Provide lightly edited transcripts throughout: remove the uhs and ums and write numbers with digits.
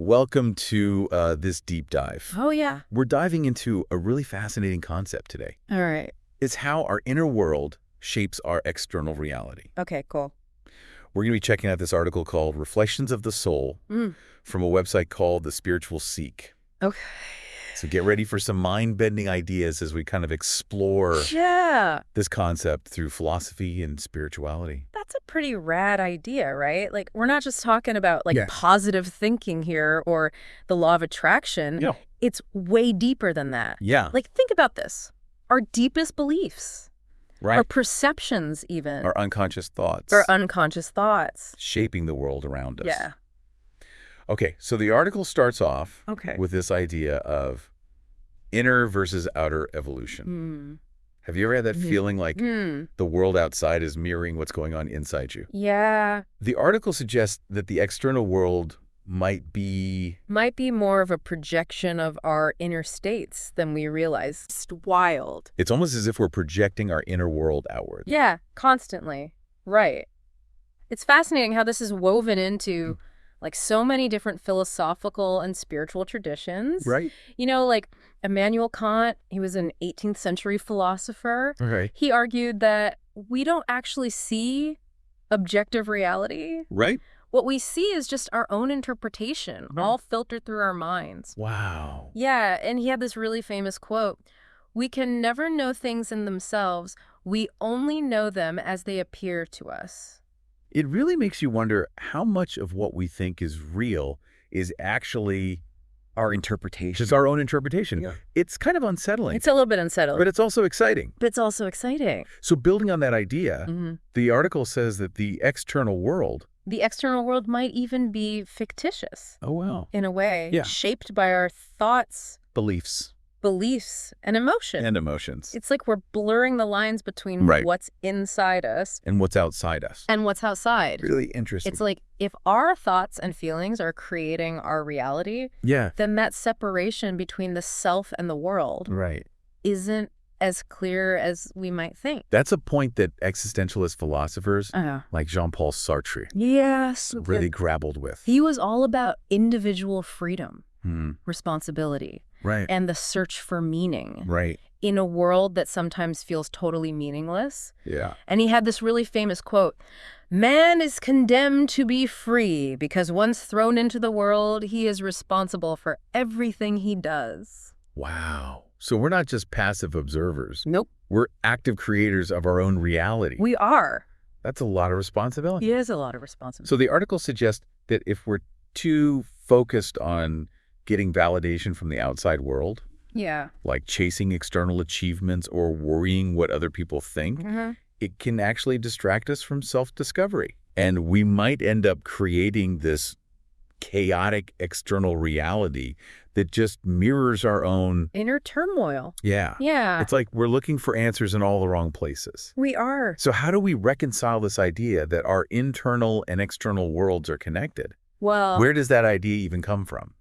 welcome to this deep dive. Oh, yeah. We're diving into a really fascinating concept today. All right. It's how our inner world shapes our external reality. Okay, cool. We're going to be checking out this article called Reflections of the Soul from a website called The Spiritual Seek. Okay. So get ready for some mind-bending ideas as we kind of explore this concept through philosophy and spirituality. That's a pretty rad idea, right? Like, we're not just talking about, positive thinking here or the law of attraction. Yeah. It's way deeper than that. Yeah. Like, think about this. Our deepest beliefs. Right. Our perceptions, even. Our unconscious thoughts. Our unconscious thoughts. Shaping the world around us. Yeah. Okay, so the article starts off Okay. with this idea of inner versus outer evolution. Have you ever had that feeling like the world outside is mirroring what's going on inside you? Yeah. The article suggests that the external world might be more of a projection of our inner states than we realize. It's wild. It's almost as if we're projecting our inner world outward. Yeah, constantly. Right. It's fascinating how this is woven into so many different philosophical and spiritual traditions. Right. You know, like Immanuel Kant, he was an 18th century philosopher. Okay. He argued that we don't actually see objective reality. Right. What we see is just our own interpretation, all filtered through our minds. Wow. Yeah, and he had this really famous quote, "We can never know things in themselves. We only know them as they appear to us." It really makes you wonder how much of what we think is real is actually our interpretation. just our own interpretation. Yeah. It's kind of unsettling. It's a little bit unsettling. But it's also exciting. But it's also exciting. So building on that idea, the article says that the external world... The external world might even be fictitious. Oh, wow. In a way. Yeah. Shaped by our thoughts, Beliefs. beliefs, and emotion. And emotions. It's like we're blurring the lines between Right. what's inside us And what's outside us. and what's outside. Really interesting. It's like if our thoughts and feelings are creating our reality, Yeah. then that separation between the self and the world Right. isn't as clear as we might think. That's a point that existentialist philosophers like Jean-Paul Sartre Yes. really grappled with. He was all about individual freedom, Hmm. responsibility, Right. and the search for meaning Right. in a world that sometimes feels totally meaningless. Yeah. And he had this really famous quote, "Man is condemned to be free because once thrown into the world, he is responsible for everything he does." Wow. So we're not just passive observers. Nope. We're active creators of our own reality. We are. That's a lot of responsibility. He is a lot of responsibility. So the article suggests that if we're too focused on getting validation from the outside world, Yeah. like chasing external achievements or worrying what other people think, it can actually distract us from self-discovery. And we might end up creating this chaotic external reality that just mirrors our own Inner turmoil. Yeah. It's like we're looking for answers in all the wrong places. We are. So how do we reconcile this idea that our internal and external worlds are connected? Well, Where does that idea even come from?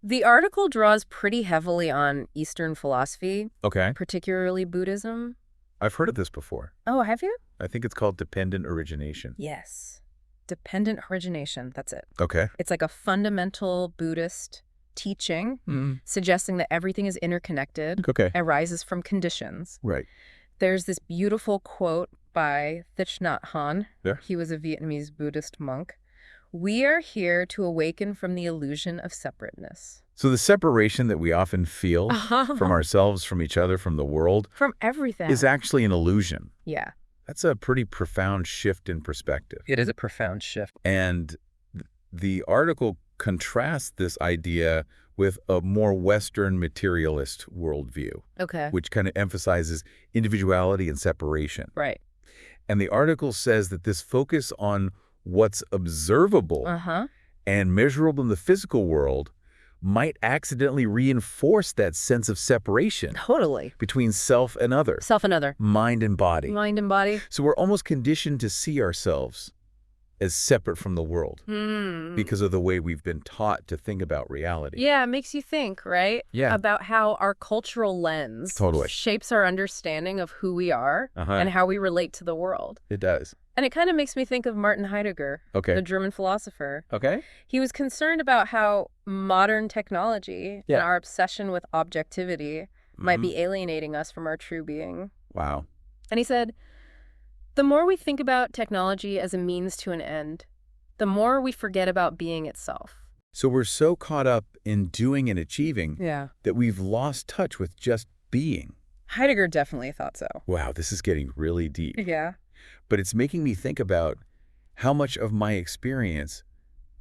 the article draws pretty heavily on Eastern philosophy, Okay. particularly Buddhism. I've heard of this before. Oh, have you? I think it's called dependent origination. Yes. Dependent origination. That's it. Okay. It's like a fundamental Buddhist teaching suggesting that everything is interconnected, Okay. arises from conditions. Right. There's this beautiful quote by Thich Nhat Hanh. Yeah. He was a Vietnamese Buddhist monk. "We are here to awaken from the illusion of separateness." So the separation that we often feel from ourselves, from each other, from the world, From everything. is actually an illusion. Yeah. That's a pretty profound shift in perspective. It is a profound shift. And the article contrasts this idea with a more Western materialist worldview, Okay. which kind of emphasizes individuality and separation. Right. And the article says that this focus on what's observable and measurable in the physical world might accidentally reinforce that sense of separation Totally. between self and other, Self and other. mind and body. Mind and body. So we're almost conditioned to see ourselves as separate from the world because of the way we've been taught to think about reality. Yeah, it makes you think, right? Yeah. About how our cultural lens Totally. shapes our understanding of who we are and how we relate to the world. It does. And it kind of makes me think of Martin Heidegger, Okay. the German philosopher. Okay. He was concerned about how modern technology Yeah. and our obsession with objectivity might be alienating us from our true being. Wow. And he said, the more we think about technology as a means to an end, the more we forget about being itself. So we're so caught up in doing and achieving Yeah. that we've lost touch with just being. Heidegger definitely thought so. Wow, this is getting really deep. Yeah. But it's making me think about how much of my experience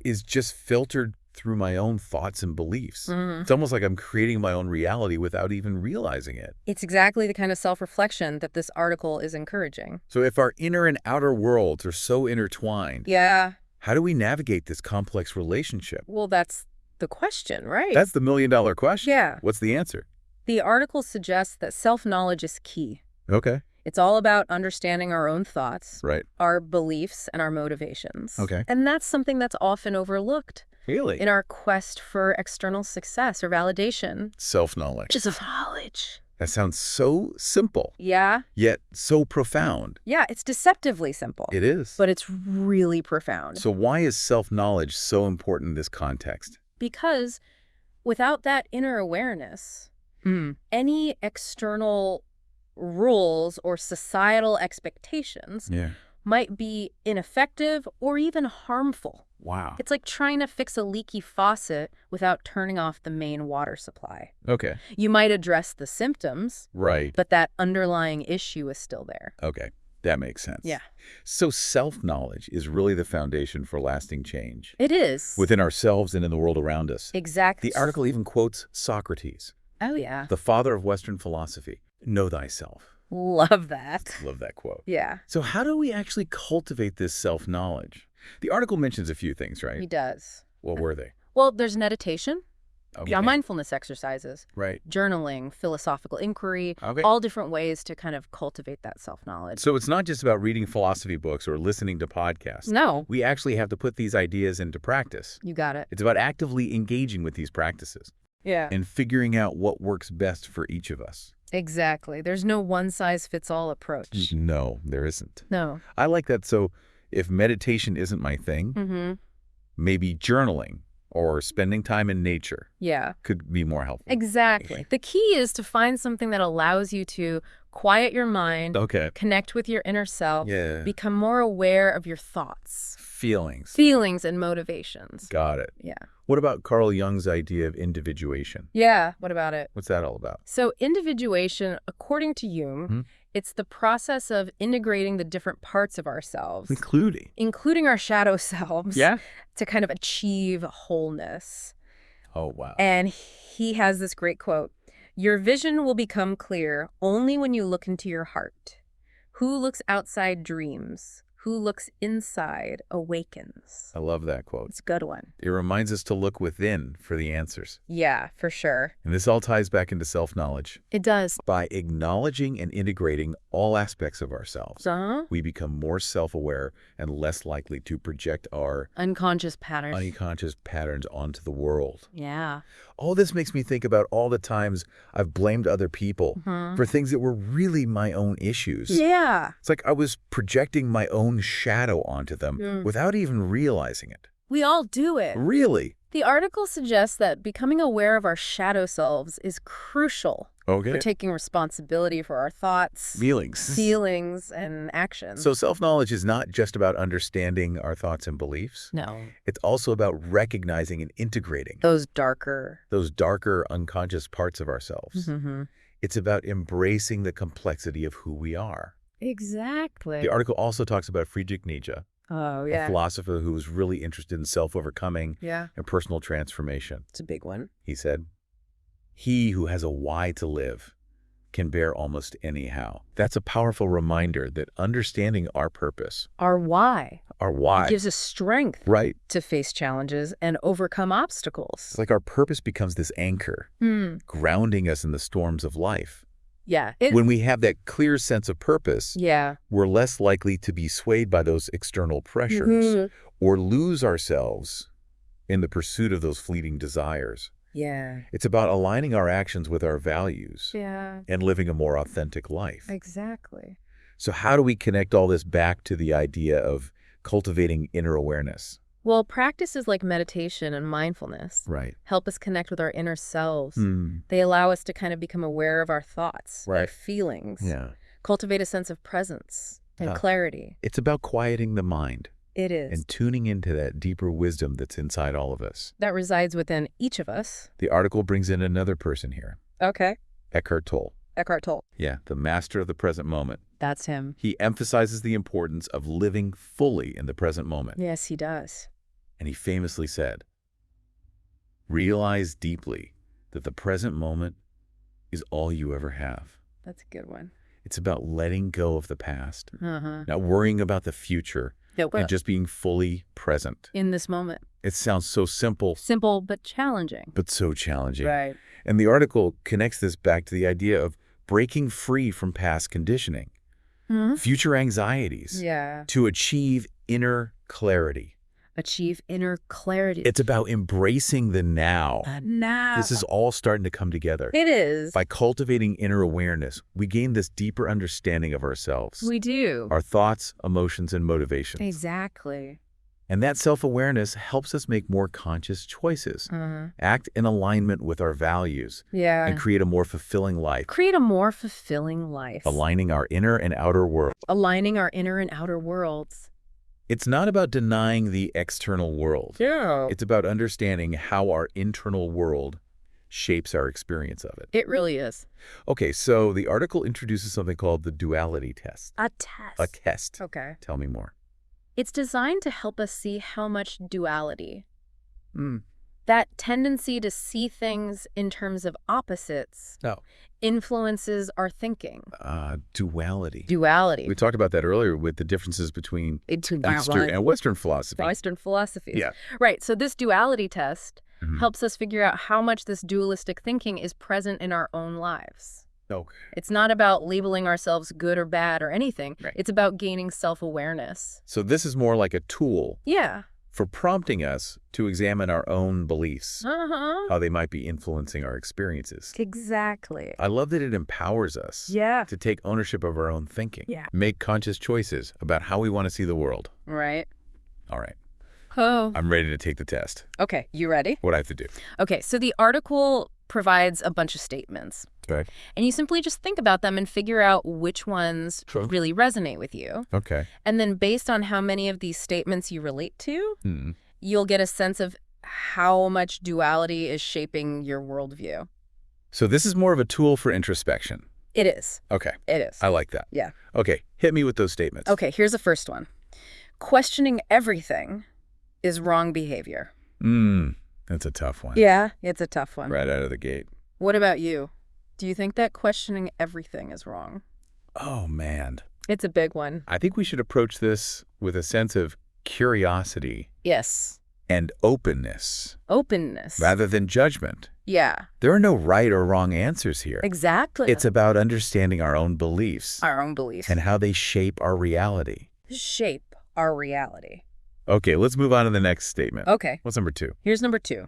is just filtered through my own thoughts and beliefs. It's almost like I'm creating my own reality without even realizing it. It's exactly the kind of self-reflection that this article is encouraging. So if our inner and outer worlds are so intertwined, Yeah. how do we navigate this complex relationship? Well, that's the question, right? That's the million-dollar question. Yeah. What's the answer? The article suggests that self-knowledge is key. Okay. It's all about understanding our own thoughts, Right. our beliefs, and our motivations. Okay. And that's something that's often overlooked Really? in our quest for external success or validation. Self-knowledge. Just knowledge. That sounds so simple, Yeah. yet so profound. Yeah, it's deceptively simple. It is. But it's really profound. So why is self-knowledge so important in this context? Because without that inner awareness, any external rules or societal expectations Yeah. might be ineffective or even harmful. Wow. It's like trying to fix a leaky faucet without turning off the main water supply. Okay. You might address the symptoms, Right. but that underlying issue is still there. Okay. That makes sense. Yeah. So self-knowledge is really the foundation for lasting change It is. within ourselves and in the world around us. Exactly. The article even quotes Socrates, Oh, yeah. the father of Western philosophy. Know thyself. Love that. Love that quote. Yeah, So how do we actually cultivate this self-knowledge? The article mentions a few things, he right? does. What were they? Well, there's meditation, Okay. mindfulness exercises, Right. journaling, philosophical inquiry, Okay. all different ways to kind of cultivate that self-knowledge. So it's not just about reading philosophy books or listening to podcasts. No, We actually have to put these ideas into practice. you got it. It's about actively engaging with these practices Yeah. and figuring out what works best for each of us. Exactly. There's no one-size-fits-all approach. No, there isn't. No. I like that. So if meditation isn't my thing, Mm-hmm. maybe journaling or spending time in nature Yeah. could be more helpful. Exactly. The key is to find something that allows you to quiet your mind, Okay. connect with your inner self, Yeah. become more aware of your thoughts, Feelings. feelings, and motivations. Got it. Yeah. What about Carl Jung's idea of individuation? Yeah. What about it? What's that all about? So individuation, according to Jung, it's the process of integrating the different parts of ourselves, including our shadow selves, to kind of achieve wholeness. Oh, wow. And he has this great quote, "Your vision will become clear only when you look into your heart. Who looks outside dreams. Who looks inside awakens." I love that quote. It's a good one. It reminds us to look within for the answers. Yeah, for sure. And this all ties back into self-knowledge. It does. By acknowledging and integrating all aspects of ourselves, Uh-huh. we become more self-aware and less likely to project our Unconscious patterns. unconscious patterns onto the world. Yeah. All this makes me think about all the times I've blamed other people for things that were really my own issues. Yeah. It's like I was projecting my own shadow onto them without even realizing it. We all do it. Really? The article suggests that becoming aware of our shadow selves is crucial Okay. for taking responsibility for our thoughts, feelings, and actions. So self-knowledge is not just about understanding our thoughts and beliefs. No. It's also about recognizing and integrating Those darker. unconscious parts of ourselves. It's about embracing the complexity of who we are. Exactly. The article also talks about Friedrich Nietzsche, Oh, a yeah. philosopher who was really interested in self-overcoming Yeah. and personal transformation. It's a big one. He said, "He who has a why to live can bear almost anyhow." That's a powerful reminder that understanding our purpose, Our why our why, gives us strength right? to face challenges and overcome obstacles. It's like our purpose becomes this anchor, grounding us in the storms of life. Yeah. When we have that clear sense of purpose, Yeah. we're less likely to be swayed by those external pressures or lose ourselves in the pursuit of those fleeting desires. Yeah. It's about aligning our actions with our values Yeah. and living a more authentic life. Exactly. So how do we connect all this back to the idea of cultivating inner awareness? Well, practices like meditation and mindfulness help us connect with our inner selves. They allow us to kind of become aware of our thoughts, our feelings, cultivate a sense of presence and clarity. It's about quieting the mind. It is. And tuning into that deeper wisdom that's inside all of us. That resides within each of us. The article brings in another person here. Okay. Eckhart Tolle. Eckhart Tolle. Yeah, the master of the present moment. That's him. He emphasizes the importance of living fully in the present moment. Yes, he does. And he famously said, realize deeply that the present moment is all you ever have. That's a good one. It's about letting go of the past, not worrying about the future, and just being fully present. In this moment. It sounds so simple. Simple, but challenging. But so challenging. Right. And the article connects this back to the idea of breaking free from past conditioning, future anxieties, to achieve inner clarity. Achieve inner clarity. It's about embracing the now. Now. This is all starting to come together. It is. By cultivating inner awareness, we gain this deeper understanding of ourselves. We do. Our thoughts, emotions, and motivations. Exactly. And that self-awareness helps us make more conscious choices, act in alignment with our values, and create a more fulfilling life. Create a more fulfilling life. Aligning our inner and outer world. Aligning our inner and outer worlds. It's not about denying the external world. Yeah. It's about understanding how our internal world shapes our experience of it. It really is. Okay, so the article introduces something called the duality test. A test. A test. Okay. Tell me more. It's designed to help us see how much duality, that tendency to see things in terms of opposites, influences our thinking. Duality. Duality. We talked about that earlier with the differences between Eastern and Western philosophy. Western philosophies. Yeah. Right. So this duality test helps us figure out how much this dualistic thinking is present in our own lives. Okay. It's not about labeling ourselves good or bad or anything. Right. It's about gaining self-awareness. So this is more like a tool. Yeah. For prompting us to examine our own beliefs, how they might be influencing our experiences. Exactly. I love that it empowers us to take ownership of our own thinking, make conscious choices about how we want to see the world. Right. All right. Oh. I'm ready to take the test. Okay, you ready? What do I have to do? Okay, so the article provides a bunch of statements. Okay. And you simply just think about them and figure out which ones really resonate with you. Okay. And then based on how many of these statements you relate to, you'll get a sense of how much duality is shaping your worldview. So this is more of a tool for introspection. It is. Okay. It is. I like that. Yeah. Okay, hit me with those statements. Okay, here's the first one. Questioning everything is wrong behavior. That's a tough one. Yeah, it's a tough one. Right out of the gate. What about you? Do you think that questioning everything is wrong? Oh, man. It's a big one. I think we should approach this with a sense of curiosity. Yes. And openness. Openness. Rather than judgment. Yeah. There are no right or wrong answers here. Exactly. It's about understanding our own beliefs. Our own beliefs. And how they shape our reality. Shape our reality. Okay, let's move on to the next statement. Okay. What's number 2? Here's number 2.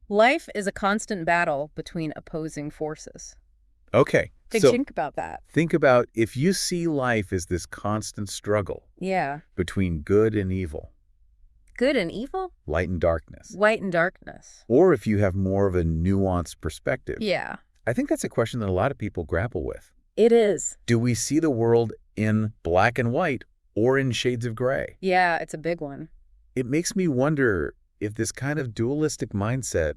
Life is a constant battle between opposing forces. Okay. Think about that. Think about if you see life as this constant struggle between good and evil. Good and evil? Light and darkness. Light and darkness. Or if you have more of a nuanced perspective. Yeah. I think that's a question that a lot of people grapple with. It is. Do we see the world in black and white or in shades of gray? Yeah, it's a big one. It makes me wonder if this kind of dualistic mindset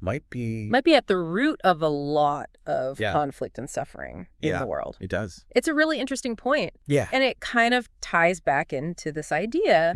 might be at the root of a lot of conflict and suffering in the world. It does. It's a really interesting point. Yeah. And it kind of ties back into this idea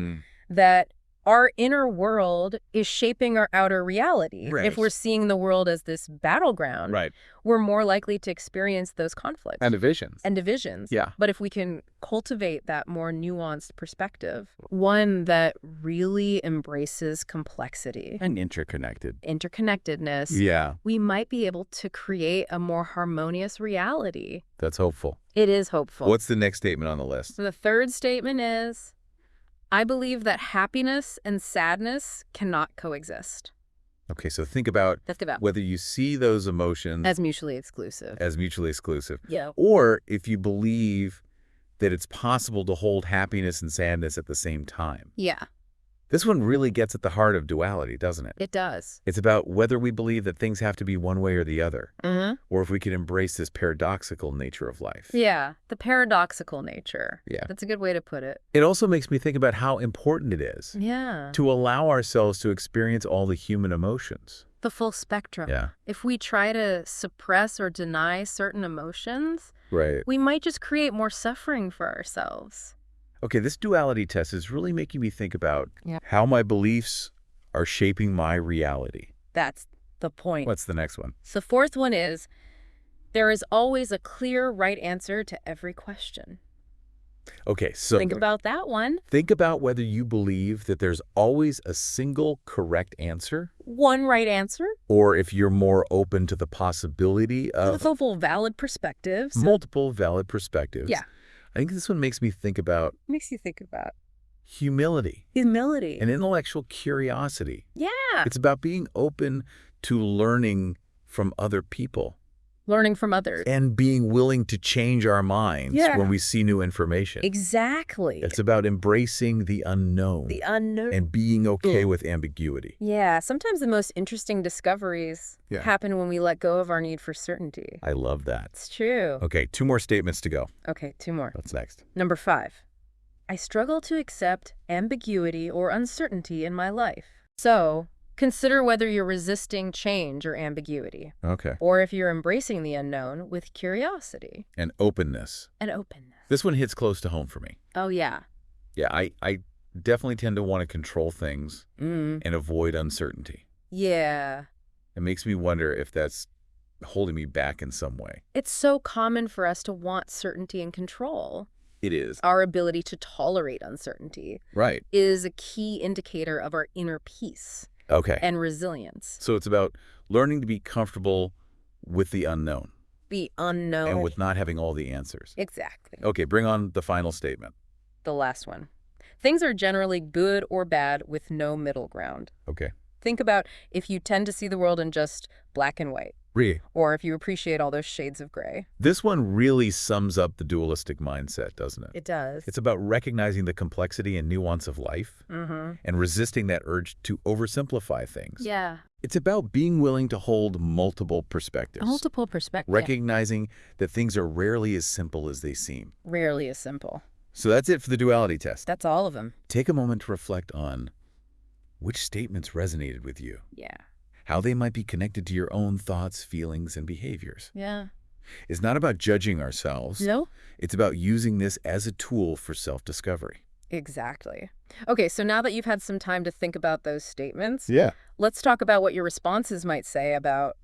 that our inner world is shaping our outer reality. Right. If we're seeing the world as this battleground, we're more likely to experience those conflicts. And divisions. Yeah. But if we can cultivate that more nuanced perspective, one that really embraces complexity. And interconnectedness. We might be able to create a more harmonious reality. That's hopeful. It is hopeful. What's the next statement on the list? So the third statement is, I believe that happiness and sadness cannot coexist. Okay, so think about whether you see those emotions as mutually exclusive. Yeah. Or or if you believe that it's possible to hold happiness and sadness at the same time. Yeah, This one really gets at the heart of duality, doesn't it? it does. It's about whether we believe that things have to be one way or the other, or if we can embrace this paradoxical nature of life. Yeah, the paradoxical nature. Yeah. That's a good way to put it. It also makes me think about how important it is Yeah. to allow ourselves to experience all the human emotions. The full spectrum. Yeah. If we try to suppress or deny certain emotions, Right. we might just create more suffering for ourselves. Okay, this duality test is really making me think about Yeah. how my beliefs are shaping my reality. That's the point. What's the next one? The fourth one is, there is always a clear right answer to every question. Okay, so Think about that one. think about whether you believe that there's always a single correct answer, One right answer, or if you're more open to the possibility of multiple valid perspectives. multiple valid perspectives. Yeah. I think this one makes me think about Makes you think about humility humility. and intellectual curiosity. Yeah. It's about being open to learning from other people Learning from others. and being willing to change our minds Yeah. when we see new information. Exactly. It's about embracing the unknown The unknown. and being okay with ambiguity. Yeah, sometimes the most interesting discoveries Yeah. happen when we let go of our need for certainty. I love that. It's true. Okay, 2 more statements to go. Okay, 2 more. What's next? Number 5. I struggle to accept ambiguity or uncertainty in my life. So, consider whether you're resisting change or ambiguity, Okay. or if you're embracing the unknown with curiosity And openness. and openness. This one hits close to home for me. Oh, yeah. Yeah, I definitely tend to want to control things Mm. and avoid uncertainty. Yeah. It makes me wonder if that's holding me back in some way. It's so common for us to want certainty and control. It is. Our ability to tolerate uncertainty Right. is a key indicator of our inner peace Okay. and resilience. So it's about learning to be comfortable with the unknown The unknown. and with not having all the answers. Exactly. Okay, bring on the final statement. The last one. Things are generally good or bad with no middle ground. Okay. Think about if you tend to see the world in just black and white, or if you appreciate all those shades of gray. This one really sums up the dualistic mindset, doesn't it? It does. It's about recognizing the complexity and nuance of life and resisting that urge to oversimplify things. Yeah. It's about being willing to hold multiple perspectives. Multiple perspectives. Recognizing that things are rarely as simple as they seem. Rarely as simple. So that's it for the duality test. That's all of them. Take a moment to reflect on which statements resonated with you, Yeah. how they might be connected to your own thoughts, feelings, and behaviors. Yeah. It's not about judging ourselves. No? It's about using this as a tool for self-discovery. Exactly. Okay, so now that you've had some time to think about those statements, Yeah. let's talk about what your responses might say about,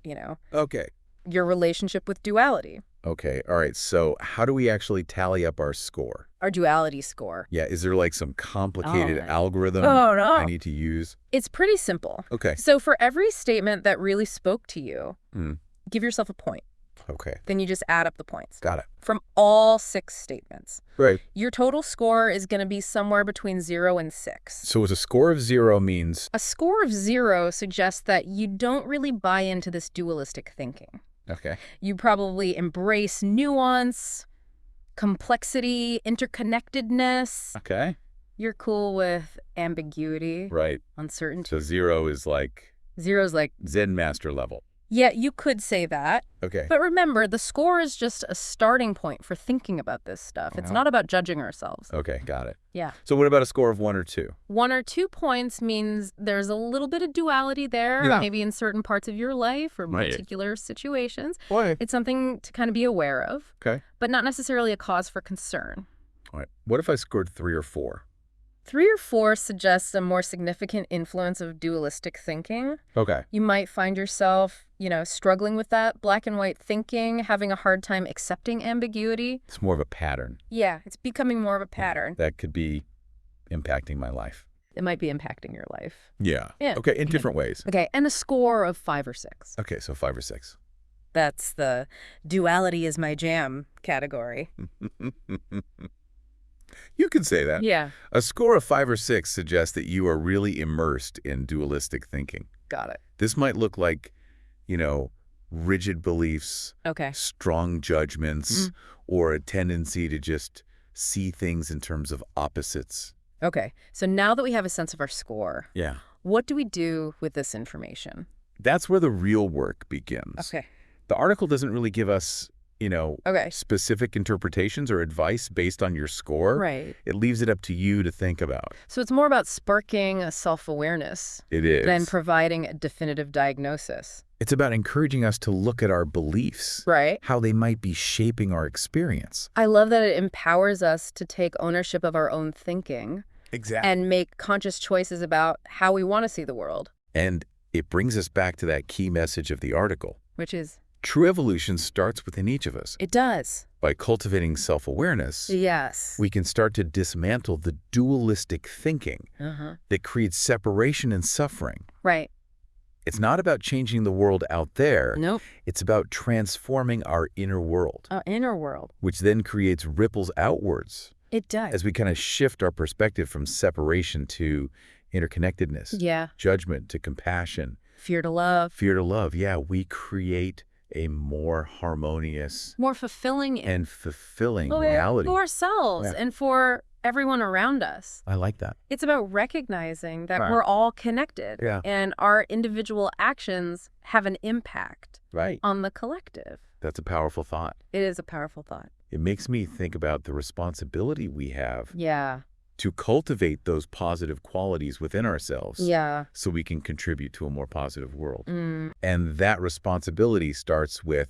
Okay. your relationship with duality. Okay. All right. So how do we actually tally up our score? Our duality score. Yeah. Is there like some complicated Oh, algorithm Oh, no. I need to use? It's pretty simple. Okay. So for every statement that really spoke to you, Mm. give yourself a point. Okay. Then you just add up the points. Got it. From all 6 statements. Right. Your total score is going to be somewhere between 0 and 6. So a score of 0 means... A score of 0 suggests that you don't really buy into this dualistic thinking. Okay. You probably embrace nuance, complexity, interconnectedness. Okay. You're cool with ambiguity, Right. uncertainty. So 0 is like 0's like, Zen master level. yeah, you could say that. Okay. But remember, the score is just a starting point for thinking about this stuff. It's not about judging ourselves. Okay. Got it. Yeah. So what about a score of 1 or 2? 1 or 2 points means there's a little bit of duality there, Yeah. maybe in certain parts of your life or Right. particular situations. Why? It's something to kind of be aware of, Okay. but not necessarily a cause for concern. All right. What if I scored 3 or 4? 3 or 4 suggests a more significant influence of dualistic thinking. Okay. You might find yourself, struggling with that black and white thinking, having a hard time accepting ambiguity. It's more of a pattern. Yeah, it's becoming more of a pattern. That could be impacting my life. It might be impacting your life. Yeah. Yeah. Okay. In different ways. Okay, and a score of 5 or 6. Okay. So 5 or 6. That's the duality is my jam category. You can say that. Yeah, A score of 5 or 6 suggests that you are really immersed in dualistic thinking. got it. This might look like, rigid beliefs, Okay. strong judgments, or a tendency to just see things in terms of opposites. Okay, so now that we have a sense of our score, Yeah. what do we do with this information? That's where the real work begins. Okay. The article doesn't really give us, Okay. specific interpretations or advice based on your score. Right. It leaves it up to you to think about. So it's more about sparking a self-awareness It is. than providing a definitive diagnosis. It's about encouraging us to look at our beliefs, Right. how they might be shaping our experience. I love that it empowers us to take ownership of our own thinking Exactly. and make conscious choices about how we want to see the world. And it brings us back to that key message of the article. Which is? True evolution starts within each of us. It does. By cultivating self-awareness, Yes. we can start to dismantle the dualistic thinking that creates separation and suffering. Right. It's not about changing the world out there. Nope. It's about transforming our inner world. Our inner world. Which then creates ripples outwards. It does. As we kind of shift our perspective from separation to interconnectedness. Yeah. Judgment to compassion. Fear to love. Fear to love. Yeah, we create a more harmonious, more fulfilling and fulfilling reality. For ourselves and for everyone around us. I like that. It's about recognizing that we're all connected and our individual actions have an impact on the collective. That's a powerful thought. It is a powerful thought. It makes me think about the responsibility we have to cultivate those positive qualities within ourselves so we can contribute to a more positive world. And that responsibility starts with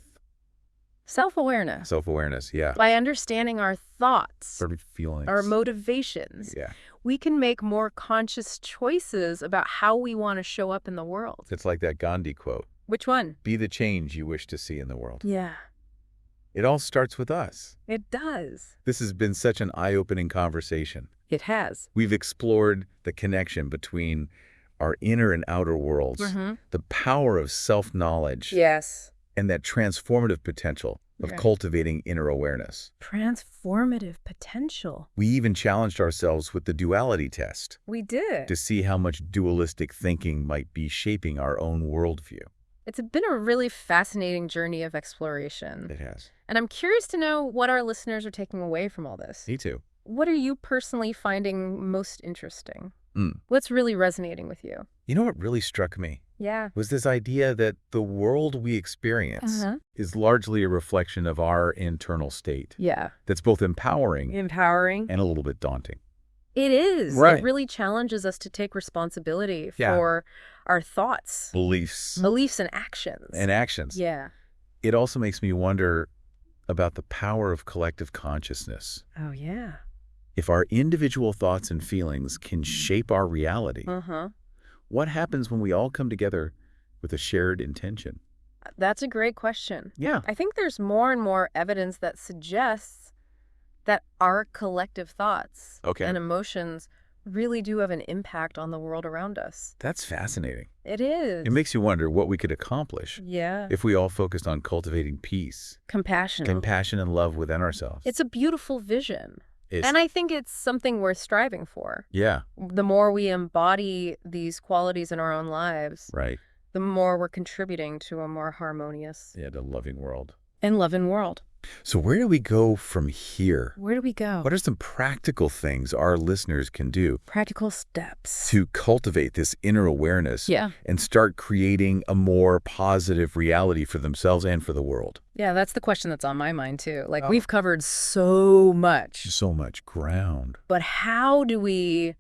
self-awareness. Self-awareness, yeah. By understanding our thoughts, our feelings, our motivations, we can make more conscious choices about how we want to show up in the world. It's like that Gandhi quote. Which one? Be the change you wish to see in the world. Yeah. It all starts with us. It does. This has been such an eye-opening conversation. It has. We've explored the connection between our inner and outer worlds, the power of self-knowledge, and that transformative potential of cultivating inner awareness. Transformative potential. We even challenged ourselves with the duality test. We did. To see how much dualistic thinking might be shaping our own worldview. It's been a really fascinating journey of exploration. It has. And I'm curious to know what our listeners are taking away from all this. Me too. What are you personally finding most interesting? What's really resonating with you? You know what really struck me? Yeah. Was this idea that the world we experience is largely a reflection of our internal state. Yeah. That's both empowering and a little bit daunting. It is. Right. It really challenges us to take responsibility for our thoughts. Beliefs and actions. Yeah. It also makes me wonder about the power of collective consciousness. Oh, yeah. If our individual thoughts and feelings can shape our reality, what happens when we all come together with a shared intention? That's a great question. Yeah. I think there's more and more evidence that suggests that our collective thoughts and emotions really do have an impact on the world around us. That's fascinating. It is. It makes you wonder what we could accomplish if we all focused on cultivating peace, compassion and love within ourselves. It's a beautiful vision. And I think it's something worth striving for. Yeah. The more we embody these qualities in our own lives, the more we're contributing to a more harmonious to loving world. And loving world. So where do we go from here? Where do we go? What are some practical things our listeners can do? Practical steps. To cultivate this inner awareness and start creating a more positive reality for themselves and for the world. Yeah, that's the question that's on my mind too. Like we've covered so much. So much ground. But how do we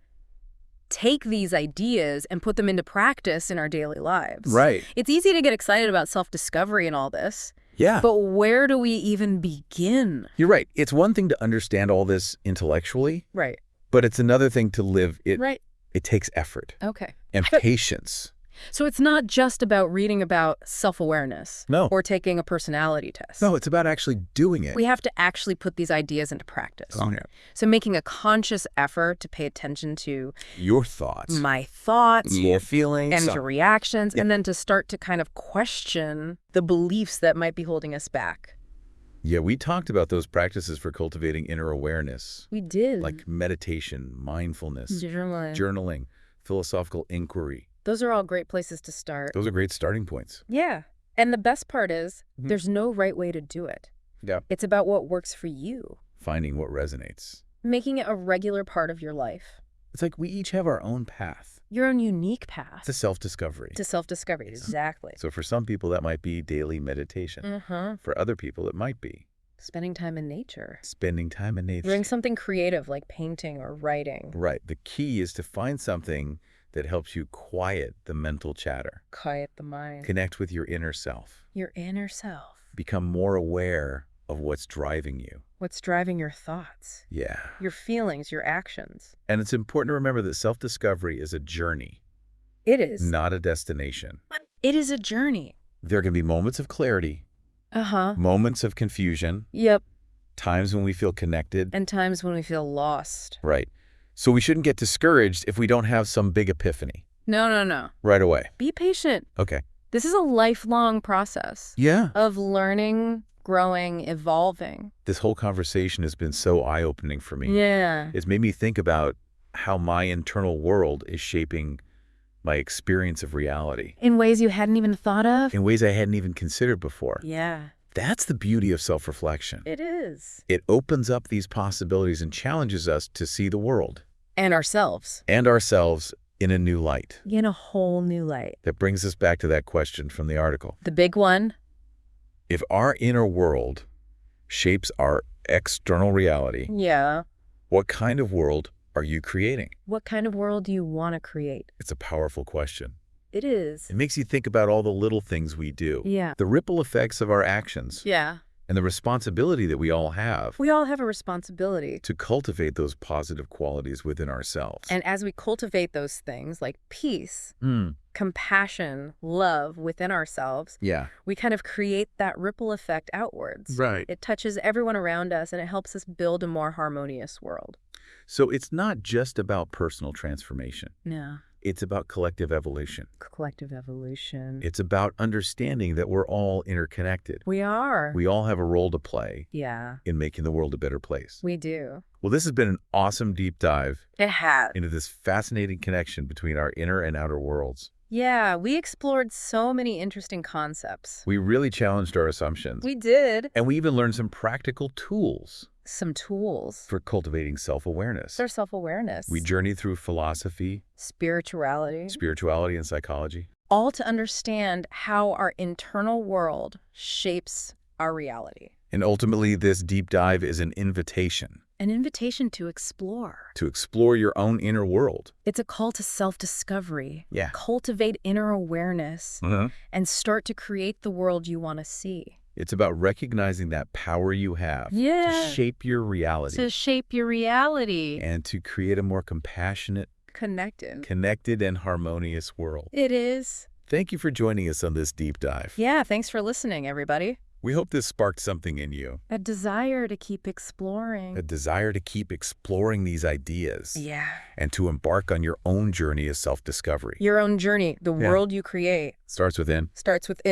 take these ideas and put them into practice in our daily lives? Right. It's easy to get excited about self-discovery and all this. Yeah. But where do we even begin? You're right. It's one thing to understand all this intellectually. Right. But it's another thing to live it. Right. It takes effort. Okay. And patience. So it's not just about reading about self-awareness. No. Or taking a personality test. No, it's about actually doing it. We have to actually put these ideas into practice. Oh, yeah. So making a conscious effort to pay attention to your thoughts, my thoughts, your feelings, and your reactions, and then to start to kind of question the beliefs that might be holding us back. Yeah, we talked about those practices for cultivating inner awareness. We did. Like meditation, mindfulness, journaling, philosophical inquiry. Those are all great places to start. Those are great starting points. Yeah. And the best part is there's no right way to do it. Yeah. It's about what works for you. Finding what resonates. Making it a regular part of your life. It's like we each have our own path. Your own unique path. To self-discovery. To self-discovery, exactly. So for some people, that might be daily meditation. For other people, it might be spending time in nature. Spending time in nature. Doing something creative like painting or writing. Right. The key is to find something that helps you quiet the mental chatter. Quiet the mind. Connect with your inner self. Your inner self. Become more aware of what's driving you. What's driving your thoughts. Yeah. Your feelings, your actions. And it's important to remember that self-discovery is a journey. It is. Not a destination. It is a journey. There can be moments of clarity. Moments of confusion. Yep. Times when we feel connected. And times when we feel lost. Right. So we shouldn't get discouraged if we don't have some big epiphany. No. Right away. Be patient. Okay. This is a lifelong process. Yeah. Of learning, growing, evolving. This whole conversation has been so eye-opening for me. Yeah. It's made me think about how my internal world is shaping my experience of reality. In ways you hadn't even thought of? In ways I hadn't even considered before. Yeah. That's the beauty of self-reflection. It is. It opens up these possibilities and challenges us to see the world. And ourselves. And ourselves in a new light. In a whole new light. That brings us back to that question from the article. The big one. If our inner world shapes our external reality, yeah, what kind of world are you creating? What kind of world do you want to create? It's a powerful question. It is. It makes you think about all the little things we do. Yeah. The ripple effects of our actions. Yeah. And the responsibility that we all have. We all have a responsibility. To cultivate those positive qualities within ourselves. And as we cultivate those things like peace, compassion, love within ourselves, we kind of create that ripple effect outwards. Right. It touches everyone around us and it helps us build a more harmonious world. So it's not just about personal transformation. No. It's about collective evolution. Collective evolution. It's about understanding that we're all interconnected. We are. We all have a role to play. Yeah. In making the world a better place. We do. Well, this has been an awesome deep dive. It has. Into this fascinating connection between our inner and outer worlds. Yeah, we explored so many interesting concepts. We really challenged our assumptions. We did. And we even learned some practical tools. Some tools. For cultivating self-awareness. Their self-awareness. We journeyed through philosophy. Spirituality. Spirituality and psychology. All to understand how our internal world shapes our reality. And ultimately, this deep dive is an invitation. An invitation to explore. To explore your own inner world. It's a call to self-discovery. Yeah. Cultivate inner awareness. And start to create the world you want to see. It's about recognizing that power you have. To shape your reality. To shape your reality. And to create a more compassionate, connected and harmonious world. It is. Thank you for joining us on this deep dive. Yeah, thanks for listening, everybody. We hope this sparked something in you. A desire to keep exploring. A desire to keep exploring these ideas. Yeah. And to embark on your own journey of self-discovery. Your own journey. The world you create. Starts within. Starts within.